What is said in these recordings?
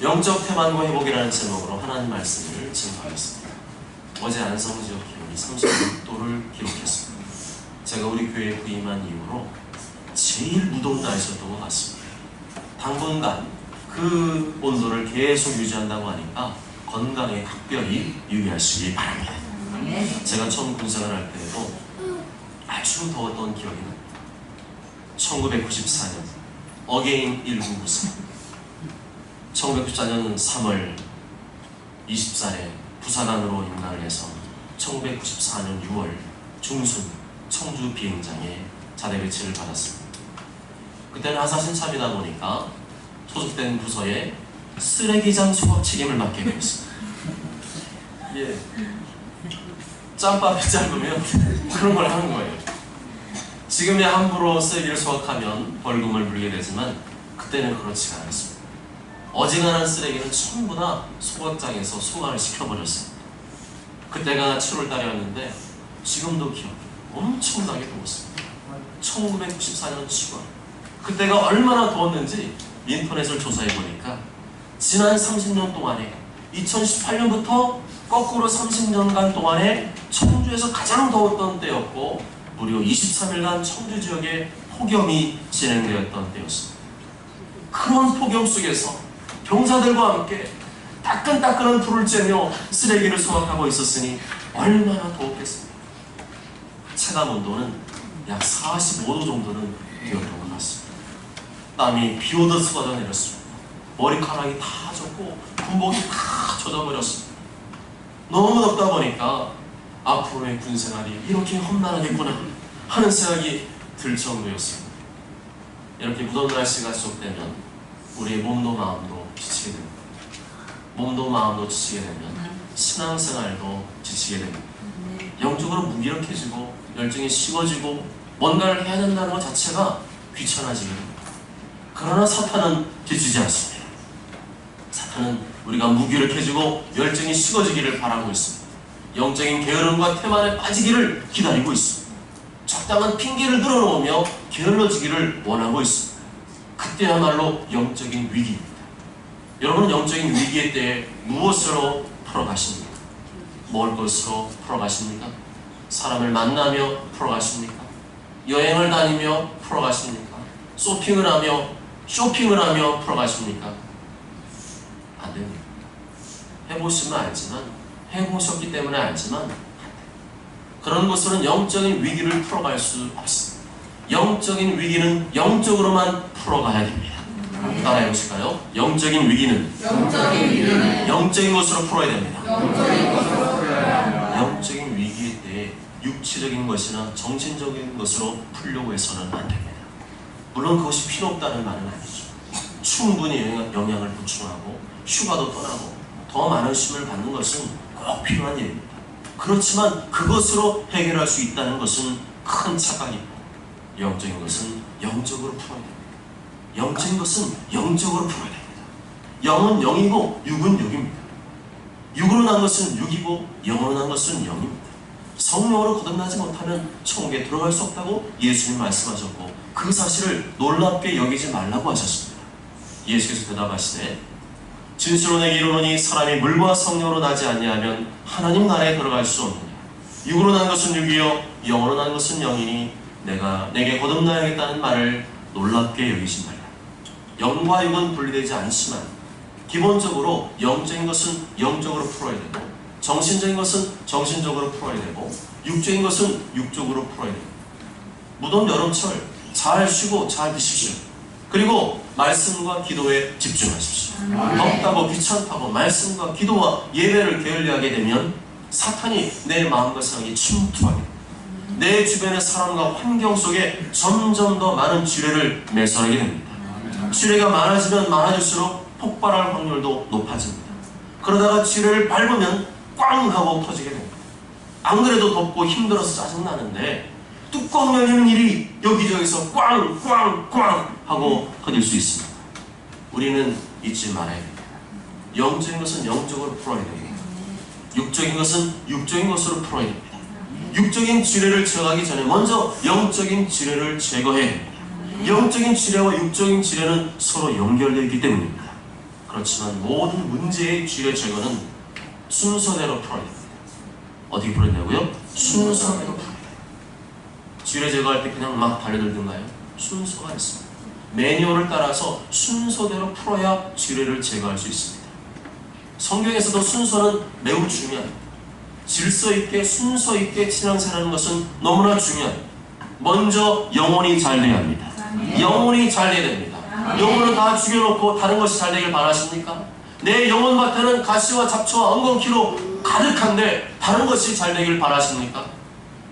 영적 태만과 회복이라는 제목으로 하나님 말씀을 증거하겠습니다. 어제 안성지역 기온이 36도를 기록했습니다. 제가 우리 교회에 부임한 이후로 제일 무더운 날씨였던 것 같습니다. 당분간 그 온도를 계속 유지한다고 하니까 건강에 각별히 유의하시기 바랍니다. 제가 처음 군생활 할 때에도 아주 더웠던 기억이 납니다. 1994년 어게인 1994, 1994년 3월 24일에 부사관으로 임관을 해서 1994년 6월 중순 청주 비행장에 자대 배치를 받았습니다. 그때는 하사신참이다 보니까 소속된 부서에 쓰레기장 수거 책임을 맡게 되었습니다. 예, 짬밥이 짧으면 그런 걸 하는 거예요. 지금야 함부로 쓰레기를 수확하면 벌금을 물게 되지만 그때는 그렇지가 않았습니다. 어지간한 쓰레기는 전부 다 소각장에서 소각을 시켜버렸습니다. 그때가 7월달이었는데 지금도 기억해요. 엄청나게 더웠습니다. 1994년 7월, 그때가 얼마나 더웠는지 인터넷을 조사해보니까 지난 30년 동안에 2018년부터 거꾸로 30년간 동안에 청주에서 가장 더웠던 때였고 무려 23일간 청주 지역에 폭염이 진행되었던 때였습니다. 그런 폭염 속에서 병사들과 함께 따끈따끈한 불을 쬐며 쓰레기를 수확하고 있었으니 얼마나 더웠겠습니까? 체감 온도는 약 45도 정도는 되었던 것 같습니다. 땀이 비 오듯 쏟아져 내렸습니다. 머리카락이 다 젖고 군복이 다 젖어버렸습니다. 너무 덥다 보니까 앞으로의 군생활이 이렇게 험난하겠구나 하는 생각이 들 정도였습니다. 이렇게 무더운 날씨가 지속되면 우리의 몸도 마음도 지치게 됩니다. 몸도 마음도 지치게 되면 신앙생활도 지치게 됩니다. 영적으로 무기력해지고 열정이 식어지고 뭔가를 해야 된다는 것 자체가 귀찮아지게 됩니다. 그러나 사탄은 지치지 않습니다. 사탄은 우리가 무기력해지고 열정이 식어지기를 바라고 있습니다. 영적인 게으름과 태만에 빠지기를 기다리고 있습니다. 적당한 핑계를 늘어놓으며 게을러지기를 원하고 있습니다. 그때야말로 영적인 위기입니다. 여러분은 영적인 위기의 때에 무엇으로 풀어가십니까? 먹을 것으로 풀어가십니까? 사람을 만나며 풀어가십니까? 여행을 다니며 풀어가십니까? 쇼핑을 하며 풀어가십니까? 안 됩니다. 해보시면 알지만, 해보셨기 때문에 알지만 그런 것으로는 영적인 위기를 풀어갈 수 없습니다. 영적인 위기는 영적으로만 풀어가야 됩니다. 따라해 보실까요? 영적인 위기는 영적인 것으로 풀어야 됩니다. 영적인 위기의 때에 육체적인 것이나 정신적인 것으로 풀려고 해서는 안 됩니다. 물론 그것이 필요 없다는 말은 아니죠. 충분히 영향을 보충하고 휴가도 떠나고 더 많은 쉼을 갖는 것은 꼭 필요한 일입니다. 그렇지만 그것으로 해결할 수 있다는 것은 큰 착각이고, 영적인 것은 영적으로 풀어야 됩니다. 영적인 것은 영적으로 풀어야 됩니다. 영은 영이고 육은 육입니다. 육으로 난 것은 육이고 영으로 난 것은 영입니다. 성령으로 거듭나지 못하면 천국에 들어갈 수 없다고 예수님 말씀하셨고 그 사실을 놀랍게 여기지 말라고 하셨습니다. 예수께서 대답하시되 진실로 내게 이르노니 사람이 물과 성령으로 나지 아니하면 하나님 나라에 들어갈 수 없느냐. 육으로 난 것은 육이요 영으로 난 것은 영이니 내가 내게 거듭나야겠다는 말을 놀랍게 여기지 말라. 영과 육은 분리되지 않지만 기본적으로 영적인 것은 영적으로 풀어야 되고 정신적인 것은 정신적으로 풀어야 되고 육적인 것은 육적으로 풀어야 됩니다. 무더운 여름철 잘 쉬고 잘 드십시오. 그리고 말씀과 기도에 집중하십시오. 덥다고 귀찮다고 말씀과 기도와 예배를 게을리하게 되면 사탄이 내 마음과 생각이 침투하게 됩니다. 내 주변의 사람과 환경 속에 점점 더 많은 지뢰를 매설하게 됩니다. 지뢰가 많아지면 많아질수록 폭발할 확률도 높아집니다. 그러다가 지뢰를 밟으면 꽝 하고 터지게 됩니다. 안 그래도 덥고 힘들어서 짜증나는데 뚜껑 열리는 일이 여기저기서 꽝 하고 터질 수 있습니다. 우리는 잊지 말아야 됩니다. 영적인 것은 영적으로 풀어야 됩니다. 육적인 것은 육적인 것으로 풀어야 됩니다. 육적인 지뢰를 제거하기 전에 먼저 영적인 지뢰를 제거해야 됩니다. 영적인 지뢰와 육적인 지뢰는 서로 연결되어 있기 때문입니다. 그렇지만 모든 문제의 쥐의 제거는 순서대로 풀어야 됩니다. 어떻게 풀어야 되냐고요? 순서대로 풀어야 돼요. 쥐를 제거할 때 그냥 막 달려들든가요? 순서가 있습니다. 매뉴얼을 따라서 순서대로 풀어야 쥐를 제거할 수 있습니다. 성경에서도 순서는 매우 중요합니다. 질서 있게 순서 있게 신앙생활하는 것은 너무나 중요합니다. 먼저 영혼이 잘 돼야 합니다. 영혼이 잘 돼야 됩니다. 영혼을 다 죽여놓고 다른 것이 잘 되길 바라십니까? 내 영혼밭에는 가시와 잡초와 엉겅퀴로 가득한데 다른 것이 잘 되길 바라십니까?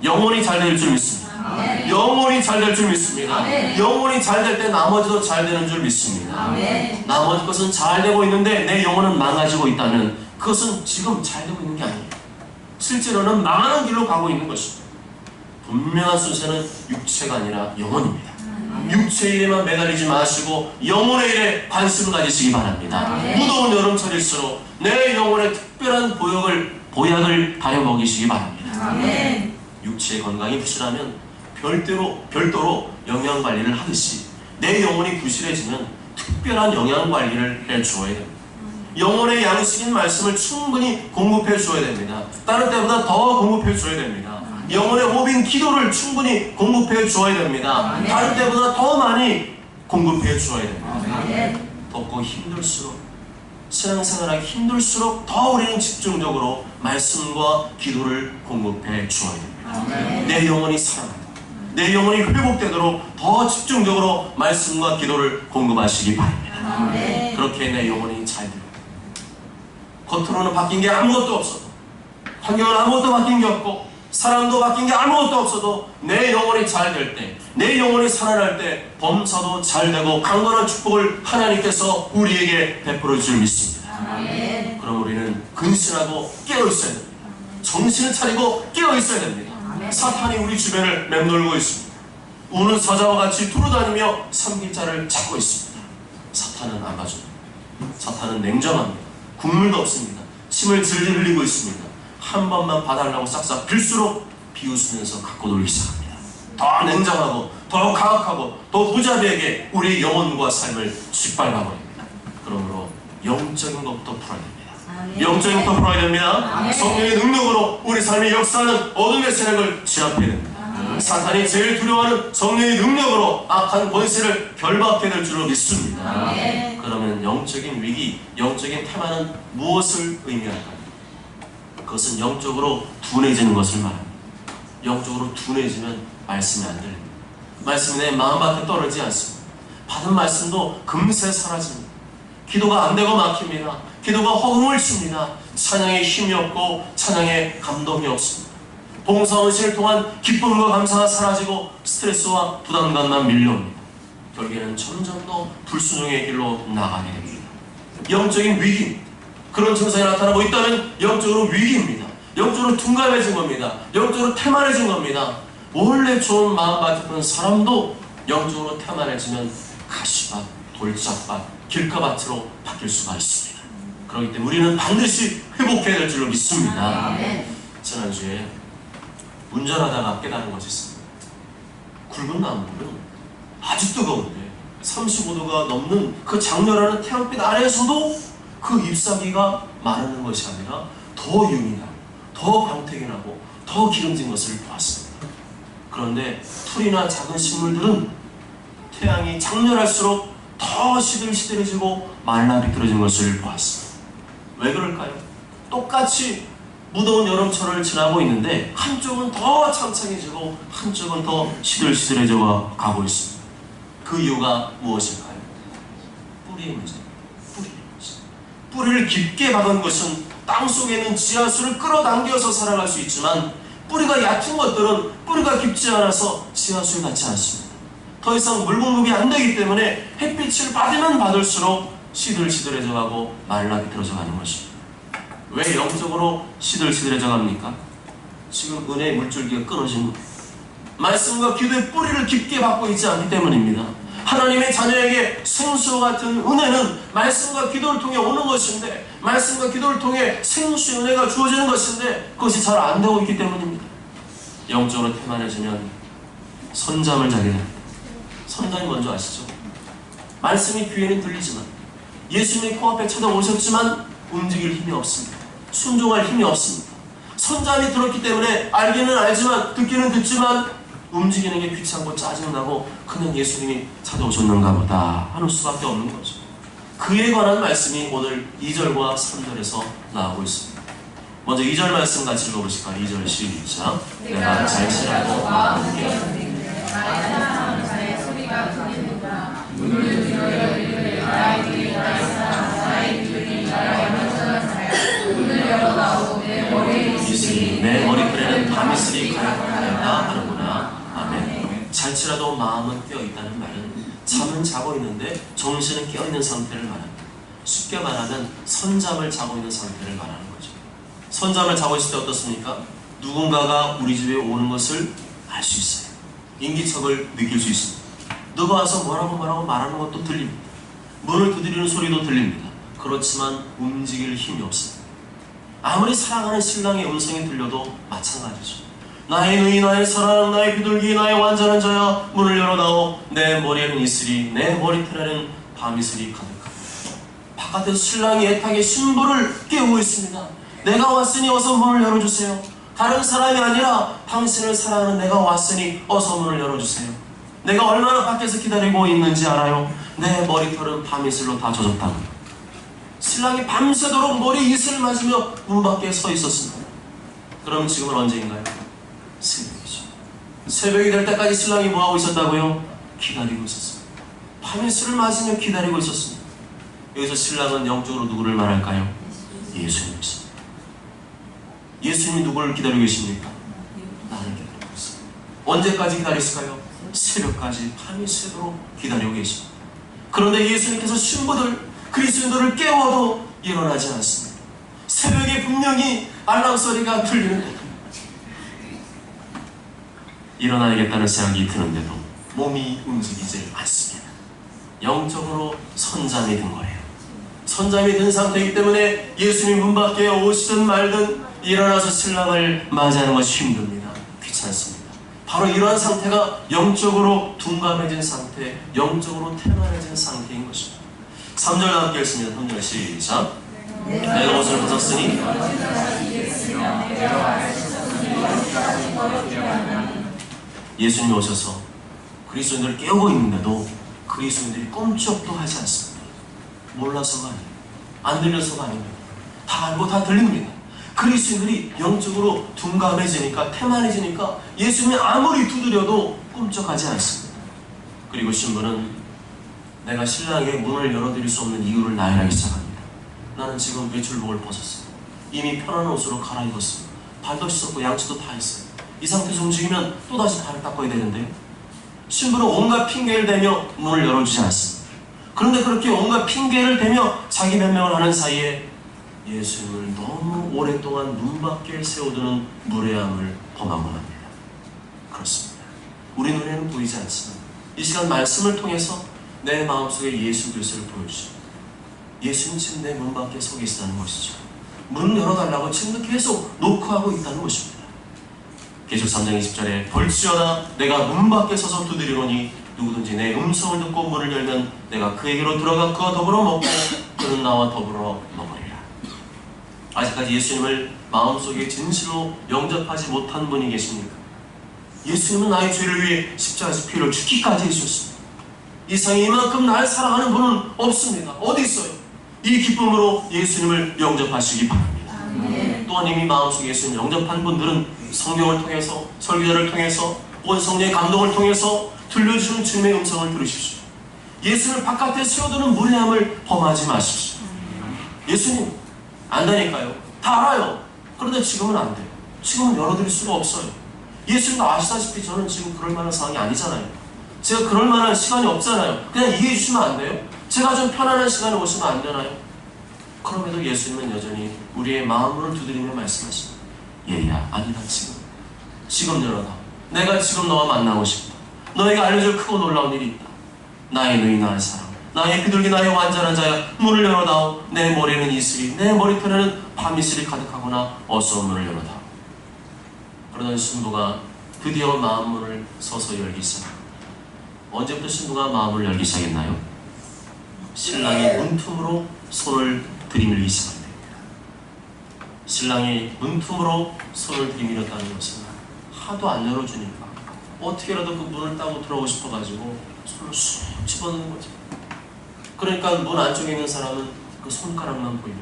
영혼이 잘 될 줄 믿습니다. 영혼이 잘 될 줄 믿습니다. 영혼이 잘 될 때 나머지도 잘 되는 줄 믿습니다. 나머지 것은 잘 되고 있는데 내 영혼은 망가지고 있다면 그것은 지금 잘 되고 있는 게 아니에요. 실제로는 망하는 길로 가고 있는 것입니다. 분명한 순서는 육체가 아니라 영혼입니다. 육체의 일에만 매달리지 마시고 영혼의 일에 관심을 가지시기 바랍니다. 무더운 여름철일수록 내 영혼의 특별한 보약을 다려 먹이시기 바랍니다. 육체의 건강이 부실하면 별도로 영양관리를 하듯이 내 영혼이 부실해지면 특별한 영양관리를 해주어야 됩니다. 영혼의 양식인 말씀을 충분히 공급해 주어야 됩니다. 다른 때보다 더 공급해 주어야 됩니다. 영혼의 호흡인 기도를 충분히 공급해 주어야 됩니다. 다른 때보다 더 많이 공급해 주어야 됩니다. 덥고 힘들수록 신앙생활하기 힘들수록 더 우리는 집중적으로 말씀과 기도를 공급해 주어야 됩니다. 내 영혼이 살아나도록 내 영혼이 회복되도록 더 집중적으로 말씀과 기도를 공급하시기 바랍니다. 그렇게 내 영혼이 잘 되고 겉으로는 바뀐 게 아무것도 없어도 환경은 아무것도 바뀐 게 없고 사람도 바뀐 게 아무것도 없어도 내 영혼이 잘 될 때 내 영혼이 살아날 때 범사도 잘 되고 강건한 축복을 하나님께서 우리에게 베풀어 줄 믿습니다. 그럼 우리는 근신하고 깨어 있어야 됩니다. 정신을 차리고 깨어 있어야 됩니다. 사탄이 우리 주변을 맴돌고 있습니다. 우는 사자와 같이 두루다니며 삼킬 자를 찾고 있습니다. 사탄은 안 봐줍니다. 사탄은 냉정합니다. 국물도 없습니다. 침을 질질 흘리고 있습니다. 한 번만 봐달라고 싹싹 빌수록 비웃으면서 갖고 놀기 시작합니다. 더 냉정하고 더 가혹하고 더 무자비하게 우리의 영혼과 삶을 짓밟아버립니다. 그러므로 영적인 것부터 풀어야 됩니다. 영적인 것부터 풀어야 됩니다. 성령의 능력으로 우리 삶의 역사는 어둠의 세력을 제압해야 됩니다. 사탄이 제일 두려워하는 성령의 능력으로 악한 권세를 결박해야 될 줄로 믿습니다. 그러면 영적인 위기, 영적인 테마는 무엇을 의미할까요? 그것은 영적으로 둔해지는 것을 말합니다. 영적으로 둔해지면 말씀이 안 들립니다. 말씀이 내 마음밭에 떨어지지 않습니다. 받은 말씀도 금세 사라집니다. 기도가 안 되고 막힙니다. 기도가 허공을 칩니다. 찬양에 힘이 없고 찬양에 감동이 없습니다. 봉사원신을 통한 기쁨과 감사가 사라지고 스트레스와 부담감만 밀려옵니다. 결국에는 점점 더 불순종의 길로 나가게 됩니다. 영적인 위기입니다. 그런 증상이 나타나고 있다면 영적으로 위기입니다. 영적으로 둔감해진 겁니다. 영적으로 태만해진 겁니다. 원래 좋은 마음밭이던 사람도 영적으로 태만해지면 가시밭, 돌짝밭, 길가밭으로 바뀔 수가 있습니다. 그렇기 때문에 우리는 반드시 회복해야 될 줄로 믿습니다. 지난주에 운전하다가 깨달은 것이 있습니다. 굵은 나무는 아주 뜨거운데 35도가 넘는 그 장렬하는 태양빛 아래에서도 그 잎사귀가 마르는 것이 아니라 더 윤이 나고 더 광택이 나고 더 기름진 것을 보았습니다. 그런데 풀이나 작은 식물들은 태양이 장렬할수록 더 시들시들해지고 말라 비틀어진 것을 보았습니다. 왜 그럴까요? 똑같이 무더운 여름철을 지나고 있는데 한쪽은 더 창창해지고 한쪽은 더 시들시들해져 가고 있습니다. 그 이유가 무엇일까요? 뿌리의 문제입니다. 뿌리를 깊게 박은 것은 땅속에 있는 지하수를 끌어당겨서 살아갈 수 있지만 뿌리가 얕은 것들은 뿌리가 깊지 않아서 지하수에 닿지 않습니다. 더 이상 물 공급이 안 되기 때문에 햇빛을 받으면 받을수록 시들시들해져 가고 말라 비틀어져 가는 것입니다. 왜 영적으로 시들시들해져 갑니까? 지금 은혜의 물줄기가 끊어진 겁니다. 말씀과 기도의 뿌리를 깊게 박고 있지 않기 때문입니다. 하나님의 자녀에게 생수와 같은 은혜는 말씀과 기도를 통해 오는 것인데 말씀과 기도를 통해 생수의 은혜가 주어지는 것인데 그것이 잘 안 되고 있기 때문입니다. 영적으로 태만해지면 선잠을 자게 됩니다. 선잠이 뭔지 아시죠? 말씀이 귀에는 들리지만 예수님이 코앞에 찾아오셨지만 움직일 힘이 없습니다. 순종할 힘이 없습니다. 선잠이 들었기 때문에 알기는 알지만 듣기는 듣지만 움직이는 게 귀찮고 짜증나고 그냥 예수님이 찾아오셨는가 보다 하는 수밖에 없는 거죠. 그에 관한 말씀이 오늘 2절과 3절에서 나오고 있습니다. 먼저 2절 말씀 같이 읽어보실까요? 2절 시작. 내가 잘치라도 마음을 깨었는데 나의 사랑하는 자의 소리가 들리는가. 문을 들여 이르되 나의 귀 나의 사랑 나의 귀 나의 영원한 자야. 문을 열어다오 내 머리에 있으리 내 머리털에는 밤이슬이 가득하였다 하는구나. 아멘. 잘치라도 마음은 깨어있다는 말은 잠은 자고 있는데 정신은 깨어있는 상태를 말합니다. 쉽게 말하면 선잠을 자고 있는 상태를 말하는 거죠. 선잠을 자고 있을 때 어떻습니까? 누군가가 우리 집에 오는 것을 알 수 있어요. 인기척을 느낄 수 있습니다. 누가 와서 뭐라고 말하는 것도 들립니다. 문을 두드리는 소리도 들립니다. 그렇지만 움직일 힘이 없습니다. 아무리 사랑하는 신랑의 음성이 들려도 마찬가지죠. 나의 누이 나의 사랑 나의 비둘기 나의 완전한 자야 문을 열어다오 내 머리에는 이슬이 내 머리털에는 밤이슬이 가득하다. 바깥에서 신랑이 애타게 신부를 깨우고 있습니다. 내가 왔으니 어서 문을 열어주세요. 다른 사람이 아니라 당신을 사랑하는 내가 왔으니 어서 문을 열어주세요. 내가 얼마나 밖에서 기다리고 있는지 알아요. 내 머리털은 밤이슬로 다 젖었다고. 신랑이 밤새도록 머리 이슬을 맞으며 문 밖에 서 있었습니다. 그럼 지금은 언제인가요? 새벽이죠. 새벽이 될 때까지 신랑이 뭐하고 있었다고요? 기다리고 있었습니다. 밤이슬을 맞으며 기다리고 있었습니다. 여기서 신랑은 영적으로 누구를 말할까요? 예수님이십니다. 예수님이 누구를 기다리고 계십니까? 나를 기다리고 있습니다. 언제까지 기다렸을까요? 새벽까지 밤이 새도록 기다리고 계십니다. 그런데 예수님께서 신부들, 그리스도인들을 깨워도 일어나지 않습니다. 새벽에 분명히 알람 소리가 들리는데 일어나야겠다는 생각이 드는데도 몸이 움직이지 않습니다. 영적으로 선잠이 든 거예요. 선잠이 든 상태이기 때문에 예수님 문 밖에 오시든 말든 일어나서 신랑을 맞이하는 것이 힘듭니다. 귀찮습니다. 바로 이러한 상태가 영적으로 둔감해진 상태, 영적으로 태만해진 상태인 것입니다. 3절 함께 읽습니다. 3절 시작. 내가 옷을 벗었으니 예수님이 오셔서 그리스도인들을 깨우고 있는데도 그리스도인들이 꼼짝도 하지 않습니다. 몰라서가 아니에요. 안 들려서가 아닙니다. 다 알고 다 들립니다. 그리스도인들이 영적으로 둔감해지니까 태만해지니까 예수님이 아무리 두드려도 꼼짝하지 않습니다. 그리고 신부는 내가 신랑에게 문을 열어드릴 수 없는 이유를 나열하기 시작합니다. 나는 지금 외출복을 벗었어요. 이미 편안한 옷으로 갈아입었습니다. 발도 씻었고 양치도 다 했어요. 이 상태에서 움직이면 또다시 발을 닦아야 되는데요. 신부는 온갖 핑계를 대며 문을 열어주지 않습니다. 그런데 그렇게 온갖 핑계를 대며 자기 변명을 하는 사이에 예수님을 너무 오랫동안 문 밖에 세워두는 무례함을 범하고 맙니다. 그렇습니다. 우리 눈에는 보이지 않지만 이 시간 말씀을 통해서 내 마음속에 예수 그리스도를 보여주십니다. 예수님 지금 내 문 밖에 서 계시다는 것이죠. 문을 열어달라고 지금 계속 노크하고 있다는 것입니다. 계속 3장 20절에 볼지어다 내가 문 밖에 서서 두드리노니 누구든지 내 음성을 듣고 문을 열면 내가 그에게로 들어가 그와 더불어 먹고 그는 나와 더불어 먹으리라. 아직까지 예수님을 마음속에 진실로 영접하지 못한 분이 계십니까? 예수님은 나의 죄를 위해 십자가에서 피를 죽기까지 해주셨습니다. 이 세상에 이만큼 날 사랑하는 분은 없습니다. 어디 있어요? 이 기쁨으로 예수님을 영접하시기 바랍니다. 또한 이미 마음속에 예수님 영접한 분들은 성경을 통해서 설교자를 통해서 온 성령의 감동을 통해서 들려주시는 주님의 음성을 들으십시오. 예수님을 바깥에 세워두는 무례함을 범하지 마십시오. 예수님 안다니까요. 다 알아요. 그런데 지금은 안 돼요. 지금은 열어드릴 수가 없어요. 예수님도 아시다시피 저는 지금 그럴 만한 상황이 아니잖아요. 제가 그럴 만한 시간이 없잖아요. 그냥 이해해 주시면 안 돼요? 제가 좀 편안한 시간에 오시면 안 되나요? 그럼에도 예수님은 여전히 우리의 마음을 두드리며 말씀하십니다. 얘야 아니다. 지금 열어다. 내가 지금 너와 만나고 싶다. 너에게 알려줄 크고 놀라운 일이 있다. 나의 누이 나의 사랑 나의 비둘기 나의 완전한 자야 문을 열어다오. 내 머리에는 이슬이 내 머리털에는 밤이슬이 가득하거나 어서 문을 열어다오. 그러던 신부가 드디어 마음문을 서서 열기 시작합니다. 언제부터 신부가 마음을 열기 시작했나요? 신랑이 문틈으로 손을 들이밀기 시작합니다. 신랑이 문틈으로 손을 들이밀었다는 것은 하도 안 열어주니까 어떻게라도 그 문을 따고 들어오고 싶어가지고 손을 쑥 집어넣는 거죠. 그러니까 문 안쪽에 있는 사람은 그 손가락만 보이고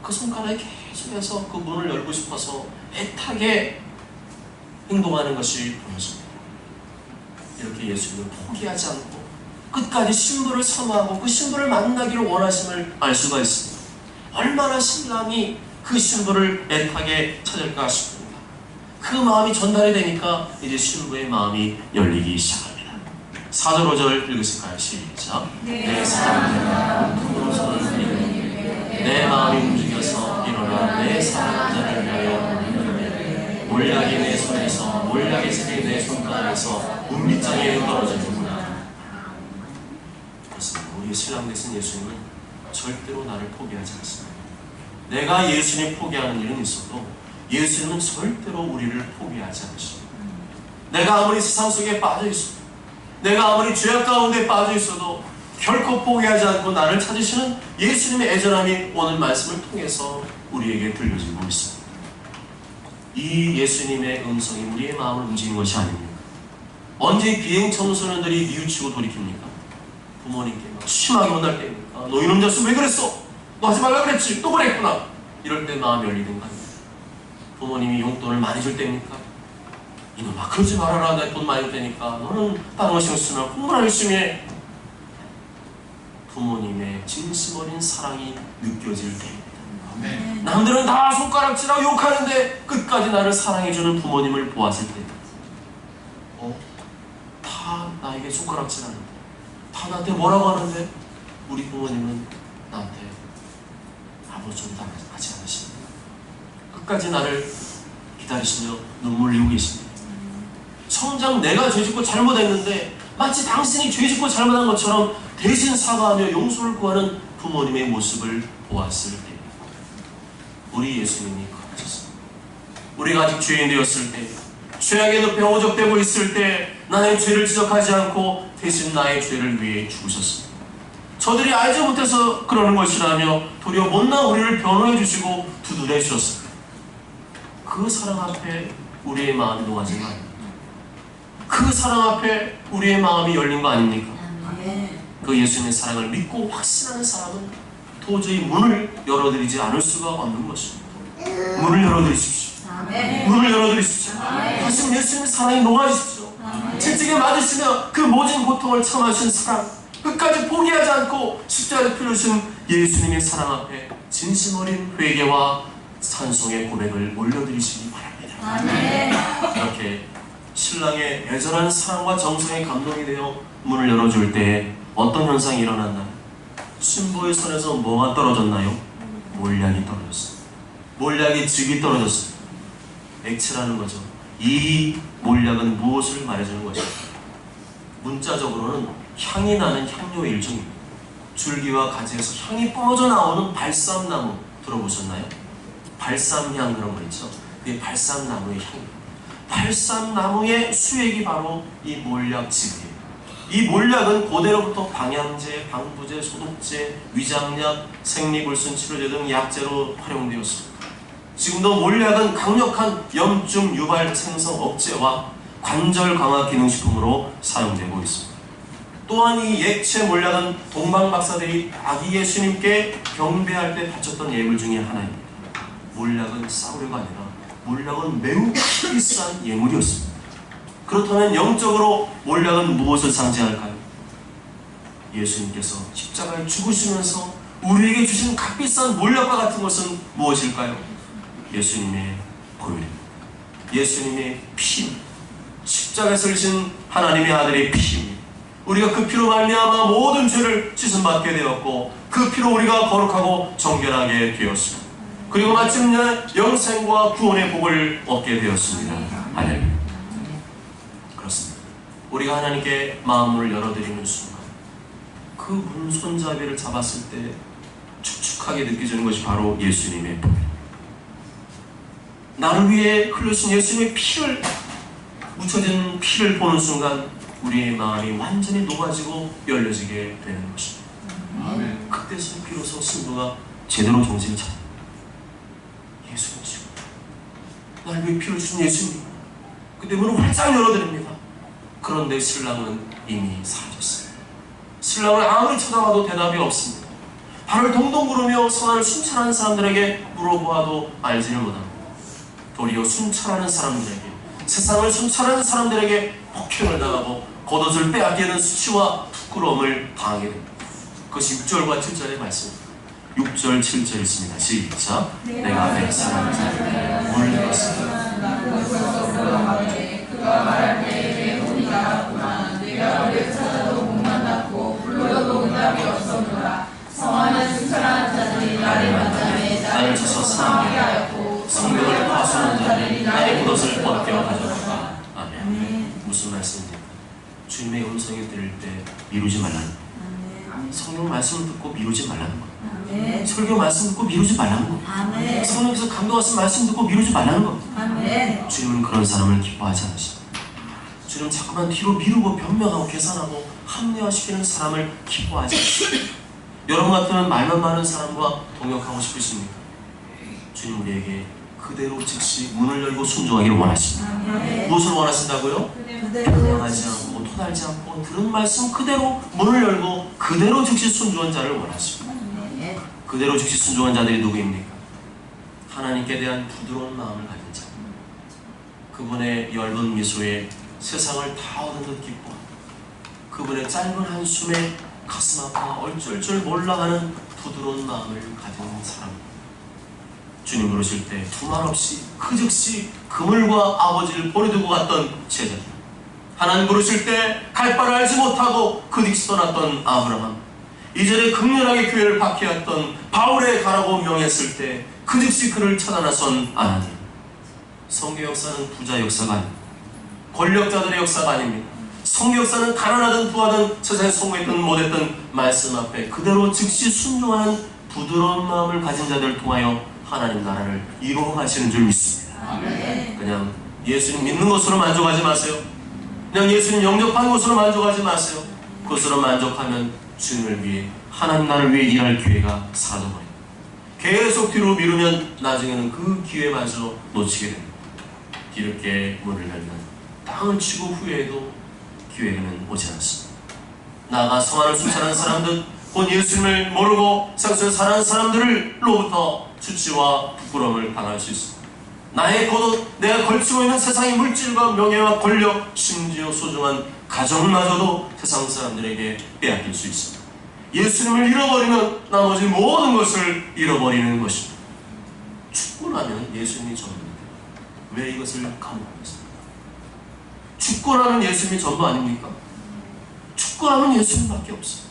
그 손가락이 계속해서 그 문을 열고 싶어서 애타게 행동하는 것이 보여집니다. 이렇게 예수님은 포기하지 않고 끝까지 신부를 사모하고 그 신부를 만나기를 원하심을 알 수가 있습니다. 얼마나 신랑이 그 신부를 애타게 찾을까 싶습니다. 그 마음이 전달이 되니까 이제 신부의 마음이 열리기 시작합니다. 4절 5절 읽으실까요? 시작. 내 사랑자가 문틈으로 손을 들이밀 내 마음이 움직여서 일어나 내 사랑자를 위하여 울며 몰약이 내 손에서 몰약의 색이 내 손가락에서 문빗장에 떨어지는구나. 그렇습니다. 우리 신랑 되신 예수님은 절대로 나를 포기하지 않습니다. 내가 예수님 포기하는 일은 있어도 예수님은 절대로 우리를 포기하지 않으십니다. 내가 아무리 세상 속에 빠져 있어도 내가 아무리 죄악 가운데 빠져 있어도 결코 포기하지 않고 나를 찾으시는 예수님의 애절함이 오늘 말씀을 통해서 우리에게 들려지고 있습니다. 이 예수님의 음성이 우리의 마음을 움직이는 것이 아닙니까? 언제 비행 청소년들이 뉘우치고 돌이킵니까? 부모님께 막 심하게 혼날 때입니까? 너 이놈 자식 왜 그랬어? 너 하지 말라 그랬지? 또 그랬구나. 이럴 때 마음이 열리든가. 부모님이 용돈을 많이 줄 때입니까? 이놈아 그러지 말아라. 내 돈 많이 줄 테니까 너는 다른 거 신경 쓰면 공부나 열심히 해. 부모님의 진심 어린 사랑이 느껴질 때입니다. 아멘. 남들은 다 손가락질하고 욕하는데 끝까지 나를 사랑해주는 부모님을 보았을 때 다 나에게 손가락질하는데 다 나한테 뭐라고 하는데 우리 부모님은 나한테 아무것도 하지 않으십니다. 끝까지 나를 기다리시며 눈물 흘리고 계십니다. 정작 내가 죄짓고 잘못했는데 마치 당신이 죄짓고 잘못한 것처럼 대신 사과하며 용서를 구하는 부모님의 모습을 보았을 때입니다. 우리 예수님이 그러셨습니다. 우리가 아직 죄인 되었을 때 죄악의 늪에 오적되고 있을 때 나의 죄를 지적하지 않고 대신 나의 죄를 위해 죽으셨습니다. 저들이 알지 못해서 그러는 것이라며 도리어 못난 우리를 변호해 주시고 두드려 주셨습니다. 그 사랑 앞에 우리의 마음이 녹아진 거 아닙니까? 그 사랑 앞에 우리의 마음이 열린 거 아닙니까? 그 예수님의 사랑을 믿고 확신하는 사람은 도저히 문을 열어드리지 않을 수가 없는 것입니다. 문을 열어드리십시오. 문을 열어드리십시오. 다시 예수님의 사랑이 녹아주십시오. 채찍에 맞으시며 그 모진 고통을 참으신 사랑, 끝까지 포기하지 않고 십자가에 풀으신 예수님의 사랑 앞에 진심 어린 회개와 찬송의 고백을 올려드리시기 바랍니다. 이렇게 신랑의 애절한 사랑과 정성에 감동이 되어 문을 열어줄 때 어떤 현상이 일어났나요? 신부의 손에서 뭐가 떨어졌나요? 몰약이 떨어졌습니다. 몰약이 즉이 떨어졌습니다. 액체라는 거죠. 이 몰약은 무엇을 말해주는 것입니까? 문자적으로는 향이 나는 향료의 일종입니다. 줄기와 가지에서 향이 뿜어져 나오는 발삼나무 들어보셨나요? 발삼향 그런 거 있죠? 그게 발삼나무의 향입니다. 발삼나무의 수액이 바로 이 몰약즙이에요. 이 몰약은 고대로부터 방향제, 방부제, 소독제, 위장약, 생리불순 치료제 등 약재로 활용되었습니다. 지금도 몰약은 강력한 염증 유발 생성 억제와 관절 강화 기능식품으로 사용되고 있습니다. 또한 이 액체 몰약은 동방 박사들이 아기 예수님께 경배할 때 바쳤던 예물 중에 하나입니다. 몰약은 싸우려가 아니라 몰약은 매우 비싼 예물이었습니다. 그렇다면 영적으로 몰약은 무엇을 상징할까요? 예수님께서 십자가에 죽으시면서 우리에게 주신 값비싼 몰약과 같은 것은 무엇일까요? 예수님의 보혈입니다. 예수님의 피, 십자가에서 흘리신 하나님의 아들의 피입니다. 우리가 그 피로 말미암아 모든 죄를 씻음받게 되었고 그 피로 우리가 거룩하고 정결하게 되었습니다. 그리고 마침내 영생과 구원의 복을 얻게 되었습니다. 할렐루야. 그렇습니다. 우리가 하나님께 마음을 열어드리는 순간 그 문 손잡이를 잡았을 때 축축하게 느껴지는 것이 바로 예수님의 보혈. 나를 위해 흘리신 예수님의 피를, 묻혀진 피를 보는 순간 우리의 마음이 완전히 녹아지고 열려지게 되는 것입니다. 그때서 비로소 신부가 제대로 정신을 차려. 예수님이시고 날 위해 피를 주신 예수님. 그때 문을 활짝 열어드립니다. 그런데 신랑은 이미 사라졌어요. 신랑을 아무리 쳐다봐도 대답이 없습니다. 발을 동동 구르며 성안을 순찰하는 사람들에게 물어보아도 알지를 못합니다. 도리어 순찰하는 사람들에게, 세상을 순찰하는 사람들에게 폭행을 당하고 겉옷을 빼앗기는 수치와 부끄러움을 당하게 됩니다. 그것이 6절과 7절의 말씀입니다. 6절, 7절 있습니다. 시작. 내가 백사람 자리에 물렸으나 그가 말할 때에 문이 닫았구나. 내가 그를 찾아도 못 만났고 불러도 응답이 없었노라. 성안을 순찰하는 자들이 나를 만나매 나를 쳐서 사망하게 하였고 성벽을 파손한 자들이 나의 겉옷을 벗겨 가져갔다. 아멘. 무슨 말씀입니까? 주님의 음성이 들을 때 미루지 말라는 것. 성경 말씀을 듣고 미루지 말라는 것. 아멘. 설교 말씀 듣고 미루지 말라는 것. 아멘. 성령께서 감동하신 말씀 듣고 미루지 말라는 것. 아멘. 주님은 그런 사람을 기뻐하지 않으십니다. 주님은 자꾸만 뒤로 미루고 변명하고 계산하고 합리화시키는 사람을 기뻐하지 않으십니다. 여러분 같으면 말만 많은 사람과 동역하고 싶으십니까? 주님 우리에게 그대로 즉시 문을 열고 순종하기를 원하십니다. 아멘. 무엇을 원하신다고요? 변명하지 않고 토달지 않고 들은 말씀 그대로 문을 열고 그대로 즉시 순종한 자를 원하십니다. 그대로 즉시 순종한 자들이 누구입니까? 하나님께 대한 부드러운 마음을 가진 자. 그분의 엷은 미소에 세상을 다 얻은 듯 기뻐하고 그분의 짧은 한숨에 가슴 아파 얼쩔쩔 몰라가는 부드러운 마음을 가진 사람. 주님 부르실 때 두말 없이 그 즉시 그물과 아버지를 버려두고 갔던 제자들. 하나님 부르실 때 갈 바를 알지 못하고 그 딕시 떠났던 아브라함. 이전에 극렬하게 교회를 박해했던 바울에 가라고 명했을 때 그 즉시 그를 찾아 나선 하나님. 성경 역사는 부자 역사가 아닙니다. 권력자들의 역사가 아닙니다. 성경 역사는 가난하든 부하든 세상에 성공했든 못했든 말씀 앞에 그대로 즉시 순종하는 부드러운 마음을 가진 자들을 통하여 하나님 나라를 이루어 가시는 줄 믿습니다. 아멘. 그냥 예수님 믿는 것으로 만족하지 마세요. 그냥 예수님 영접하는 것으로 만족하지 마세요. 그것으로 만족하면 주님을 위해 하나님 나라를 위해 일할 기회가 사라져버립니다. 계속 뒤로 미루면 나중에는 그 기회마저 놓치게 됩니다. 뒤늦게 문을 열면 땅을 치고 후회해도 기회는 오지 않습니다. 나아가 성안을 순찰하는 사람들, 곧 예수님을 모르고 세상에서 살아가는 사람들로부터 수치와 부끄러움을 당할 수 있습니다. 나의 겉옷, 내가 걸치고 있는 세상의 물질과 명예와 권력, 심지어 소중한 가정마저도 세상 사람들에게 빼앗길 수 있습니다. 예수님을 잃어버리면 나머지 모든 것을 잃어버리는 것입니다. 죽고 나면 예수님이 전부인데 왜 이것을 까먹었습니까? 죽고 나면 예수님이 전부 아닙니까? 죽고 나면 예수님밖에 없어요.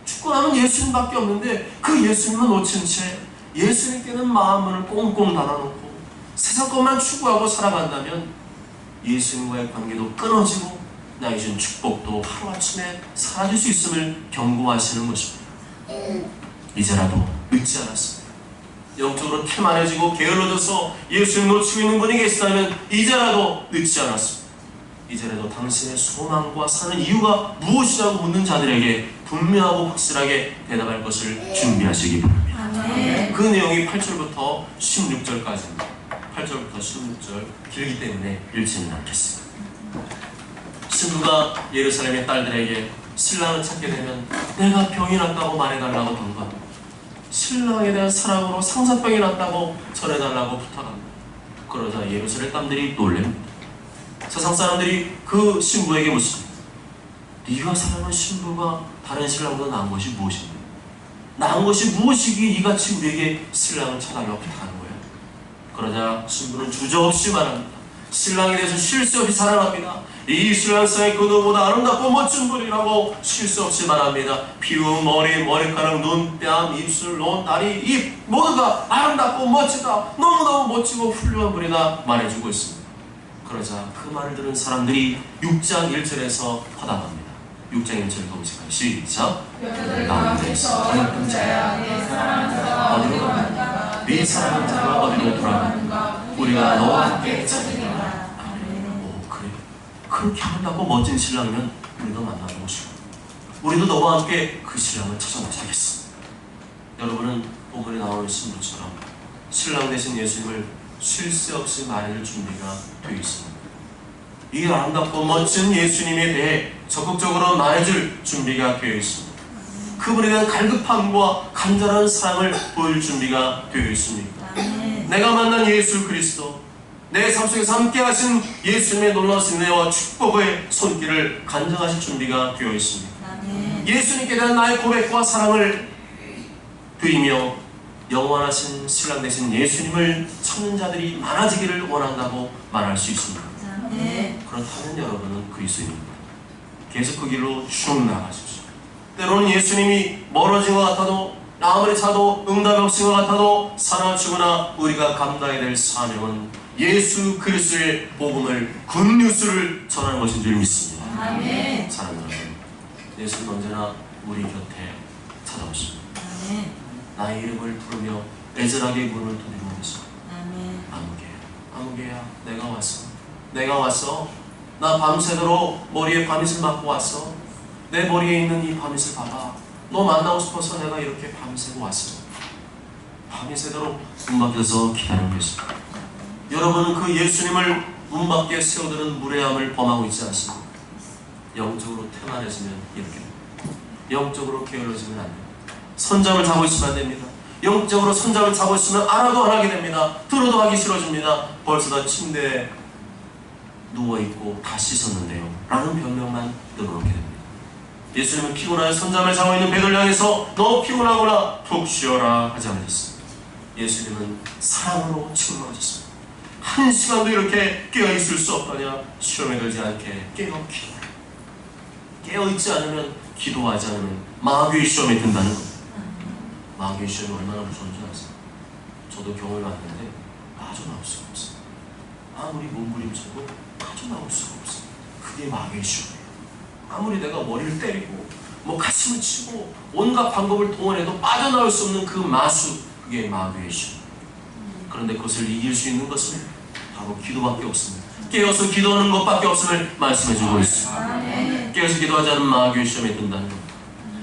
죽고 나면 예수님밖에 없는데 그 예수님을 놓친 채 예수님께는 마음을 꽁꽁 닫아놓고 세상 것만 추구하고 살아간다면 예수님과의 관계도 끊어지고 나에게 준 축복도 하루아침에 사라질 수 있음을 경고하시는 것입니다. 이제라도 늦지 않았습니다. 영적으로 태만해지고 게을러져서 예수님 놓치고 있는 분이 계시다면 이제라도 늦지 않았습니다. 이제라도 당신의 소망과 사는 이유가 무엇이라고 묻는 자들에게 분명하고 확실하게 대답할 것을 준비하시기 바랍니다. 그 내용이 8절부터 16절까지입니다. 8절부터 16절 길기 때문에 읽지는 않겠습니다. 신부가 예루살렘의 딸들에게 신랑을 찾게 되면 내가 병이 났다고 말해달라고 던가 신랑에 대한 사랑으로 상사병이 났다고 전해달라고 부탁합니다. 그러자 예루살렘 딸들이 놀랍니다. 세상 사람들이 그 신부에게 묻습니다. 네가 사랑하는 신부가 다른 신랑보다 나은 것이 무엇인가? 나은 것이 무엇이기에 이같이 우리에게 신랑을 찾아달라고 부탁하는 거야? 그러자 신부는 주저없이 말합니다. 신랑에 대해서 쉴 새 없이 사랑합니다. 이 신랑사의 그 누구보다 아름답고 멋진 분이라고 쉴 수 없이 말합니다. 피부, 머리, 머리카락, 눈, 뺨, 입술, 눈, 다리, 입 모두가 아름답고 멋지다. 너무너무 멋지고 훌륭한 분이다 말해주고 있습니다. 그러자 그 말을 들은 사람들이 6장 1절에서 화답합니다. 6장 1절 동시까지 시작. 가운데서 어떤 자야 네 사랑하는 자가 어디로 가는가? 네 사랑하는 자가 어디로 돌아가는가? 우리가 너와 함께 찾으리라. 오, 그래. 그렇게 아름답고 멋진 신랑이면 우리도 만나보고 싶어. 우리도 너와 함께 그 신랑을 찾아나자겠어. 여러분은 본문에 나오는 신부처럼 신랑 되신 예수님을 쉴 새 없이 말할 준비가 되어 있습니다. 이 아름답고 멋진 예수님에 대해 적극적으로 말해줄 준비가 되어 있습니다. 그분에 대한 갈급함과 간절한 사랑을 보일 준비가 되어 있습니다. 내가 만난 예수 그리스도, 내 삶 속에서 함께 하신 예수님의 놀라우신 은혜와 축복의 손길을 간증하실 준비가 되어 있습니다. 예수님께 대한 나의 고백과 사랑을 드리며 영원하신 신랑 되신 예수님을 찾는 자들이 많아지기를 원한다고 말할 수 있습니다. 그렇다면 여러분은 그리스도인입니다. 계속 그 길로 쭉 나가십시오. 때로는 예수님이 멀어진 것 같아도, 아무리 차도 응답이 없을 것 같아도 사나 죽으나 우리가 감당해야 될 사명은 예수 그리스도의 복음을, 굿뉴스를 전하는 것인 줄 믿습니다. 사랑하는 여러분, 예수는 언제나 우리 곁에 찾아오십니다. 나의 이름을 부르며 애절하게 문을 두드리고 계십니다. 아무개야, 내가 왔어. 나 밤새도록 머리에 바밋을 맞고 왔어. 내 머리에 있는 이 바밋을 봐봐. 너 만나고 싶어서 내가 이렇게 밤새고 왔어. 밤새도록 문 밖에서 기다리고 계십니다. 여러분은 그 예수님을 문 밖에 세워두는 무례함을 범하고 있지 않습니까? 영적으로 태만해지면 이렇게 됩니다. 영적으로 게을러지면 안 됩니다. 선잠을 자고 있으면 안 됩니다. 영적으로 선잠을 자고 있으면 알아도 안 하게 됩니다. 들어도 하기 싫어집니다. 벌써 다 침대에 누워있고 다 씻었는데요 라는 변명만 늘어놓게 됩니다. 예수님은 피곤하여 선잠을 자고 있는 베드로를 향해서 너 피곤하구나 푹 쉬어라 하지 않으셨습니다. 예수님은 사랑으로 책망하셨습니다. 한 시간도 이렇게 깨어있을 수 없다냐? 시험에 들지 않게 깨어있지 않으면, 기도하지 않으면 마귀의 시험에 든다는 겁니다. 마귀의 시험이 얼마나 무서운지 아세요? 저도 경험을 봤는데 빠져나올 수가 없어요. 아무리 몸부림쳐도 빠져나올 수가 없어요. 그게 마귀의 시험이에요. 아무리 내가 머리를 때리고 가슴을 치고 온갖 방법을 동원해도 빠져나올 수 없는 그 마수, 그게 마귀의 시험. 그런데 그것을 이길 수 있는 것은 바로 기도밖에 없습니다. 깨어서 기도하는 것밖에 없음을 말씀해주고 있습니다. 깨어서 기도하지 않으면 마귀의 시험에 든다는 것.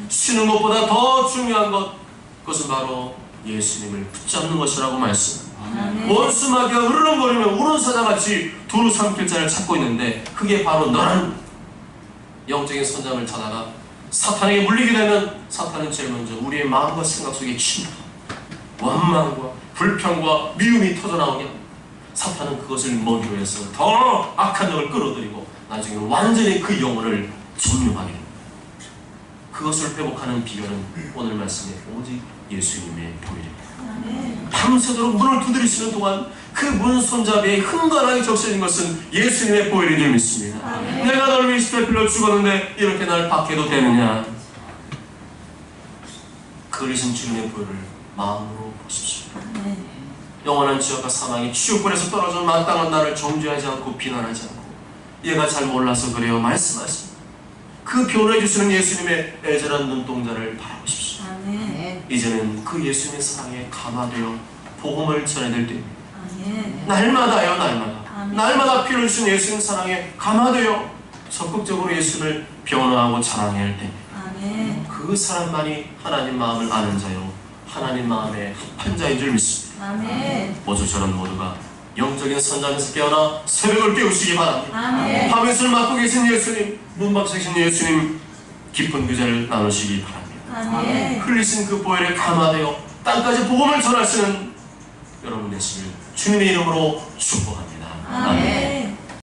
쉬는 것보다 더 중요한 것, 그것은 바로 예수님을 붙잡는 것이라고 말씀합니다. 원수 마귀가 으르렁거리며 우는 사자같이 두루 삼킬 자를 찾고 있는데, 그게 바로 너라는 영적인 선장을 찾아가 사탄에게 물리게 되면 사탄은 제일 먼저 우리의 마음과 생각 속에 침입, 원망과 불평과 미움이 터져나오게 합니다. 사탄은 그것을 머리로 해서 더 악한 영을 끌어들이고 나중에는 완전히 그 영혼을 점령하게 됩니다. 그것을 회복하는 비결은 오늘 말씀에 오직 예수님의 보혈입니다. 밤새도록 문을 두드리시는 동안 그 문 손잡이에 흥건하게 적셔진 것은 예수님의 보혈인 줄 믿습니다. 내가 널 위해 십자필로 죽었는데 이렇게 날 박해도 되느냐? 그리신 주님의 보혈을 마음으로 보십시오. 영원한 지옥과 사망이 지옥불에서 떨어져 마땅한 나를 정죄하지 않고 비난하지 않고 얘가 잘 몰라서 그래요 말씀하십니다. 그 변호해 주시는 예수님의 애절한 눈동자를 바라보십시오. 이제는 그 예수님의 사랑에 감화되어 복음을 전해야 될 때입니다. 날마다요, 날마다 피를 주신 예수님 사랑에 감화되어 적극적으로 예수님을 변호하고 자랑해야 할 때입니다. 그 사람만이 하나님 마음을 아는 자요, 하나님 마음에 합한 자인 줄 믿습니다. 모두처럼 모두가 영적인 선장에서 깨어나 새벽을 깨우시기 바랍니다. 밤에술 맡고 계신 예수님, 문밖에 계신 예수님, 깊은 교제를 나누시기 바랍니다. 흘리신 그 보혈에 감화되어 땅까지 복음을 전하시는 여러분 되시길 주님의 이름으로 축복합니다. 아멘.